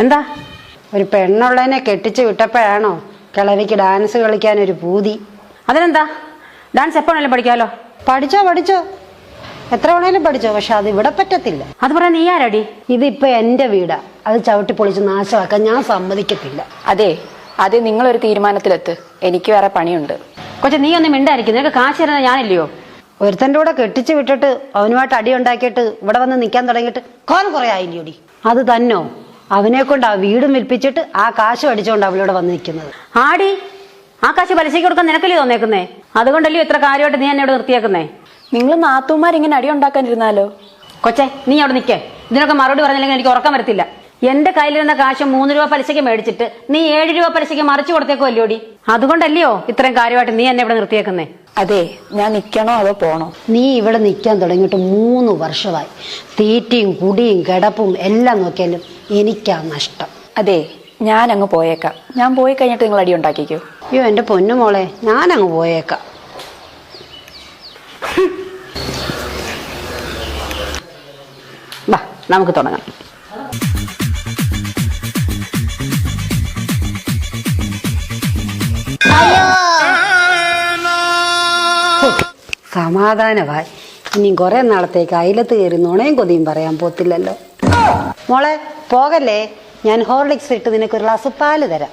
എന്താ? ഒരു പെണ്ണുള്ളതിനെ കെട്ടിച്ചു വിട്ടപ്പോഴാണോ കിളവിക്ക് ഡാൻസ് കളിക്കാൻ ഒരു പൂതി? അതിനെന്താ, ഡാൻസ് എപ്പോ വേണേലും പഠിക്കാമല്ലോ. പഠിച്ചോ എത്ര വേണേലും പഠിച്ചോ, പക്ഷെ അത് ഇവിടെ പറ്റത്തില്ല. അത് പറയാൻ നീ ആരാടി? ഇതിപ്പോ എന്റെ വീടാ, അത് ചവിട്ടി പൊളിച്ച് നാശമാക്കാൻ ഞാൻ സമ്മതിക്കത്തില്ല. അതെ നിങ്ങളൊരു തീരുമാനത്തിലെത്ത്, എനിക്ക് വേറെ പണിയുണ്ട്. കൊച്ചെ നീ ഒന്നും മിണ്ടായിരിക്കും, നിനക്ക് കാശ് തരുന്നത് ഞാനില്ലയോ? ഒരുത്തൻ്റെ കൂടെ കെട്ടിച്ചു വിട്ടിട്ട് അവനുമായിട്ട് അടി ഉണ്ടാക്കിയിട്ട് ഇവിടെ വന്ന് നിൽക്കാൻ തുടങ്ങിയിട്ട് കുറെ ആയില്ലോടി. അത് തന്നോ അവനെ കൊണ്ട് ആ വീടും വിൽപ്പിച്ചിട്ട് ആ കാശ് അടിച്ചുകൊണ്ട് അവളിവിടെ വന്ന് നിൽക്കുന്നത്. ആടി, ആ കാശ് പലിശയ്ക്ക് കൊടുക്കാൻ നിനക്കല്ലേ തോന്നേക്കുന്നേ? അതുകൊണ്ടല്ലോ ഇത്ര കാര്യമായിട്ട് നീ എന്നെ ഇവിടെ നിർത്തിയേക്കുന്നേ. നിങ്ങൾ നാത്തൂമാരിങ്ങനെ അടി ഉണ്ടാക്കാനിരുന്നാലോ? കൊച്ചെ നീ അവിടെ നിൽക്കേ, ഇതിനൊക്കെ മറുപടി പറഞ്ഞില്ലെങ്കിൽ എനിക്ക് ഉറക്കം വരത്തില്ല. എന്റെ കയ്യിലിരുന്ന കാശ് 3 രൂപ പലിശയ്ക്ക് മേടിച്ചിട്ട് നീ 7 രൂപ പലിശയ്ക്ക് മറിച്ചു കൊടുത്തേക്കോ അല്ലോടി. അതുകൊണ്ടല്ലയോ ഇത്രയും കാര്യമായിട്ട് നീ എന്നെ ഇവിടെ നിർത്തിയേക്കുന്നേ. അതെ, ഞാൻ നിൽക്കണോ അതോ പോണോ? നീ ഇവിടെ നിൽക്കാൻ തുടങ്ങിയിട്ട് 3 വർഷമായി. തീറ്റയും കുടിയും കിടപ്പും എല്ലാം നോക്കിയാലും എനിക്കാ നഷ്ടം. അതെ, ഞാൻ അങ്ങ് പോയേക്കാം. ഞാൻ പോയി കഴിഞ്ഞിട്ട് നിങ്ങൾ അടി ഉണ്ടാക്കിക്കോ. അയ്യോ എന്റെ പൊന്നുമോളെ, ഞാനങ്ങ് പോയേക്കാം. വാ നമുക്ക് തുടങ്ങാം. സമാധാനമായി. ഇനി കുറെ നാളത്തേക്ക് അയലത്ത് കയറി നുണയും കൊതിയും പറയാൻ പോത്തില്ലല്ലോ. മോളെ പോകല്ലേ, ഞാൻ ഹോർലിക്സ് ഇട്ട് നിനക്കൊരു ഗ്ലാസ് പാല് തരാം.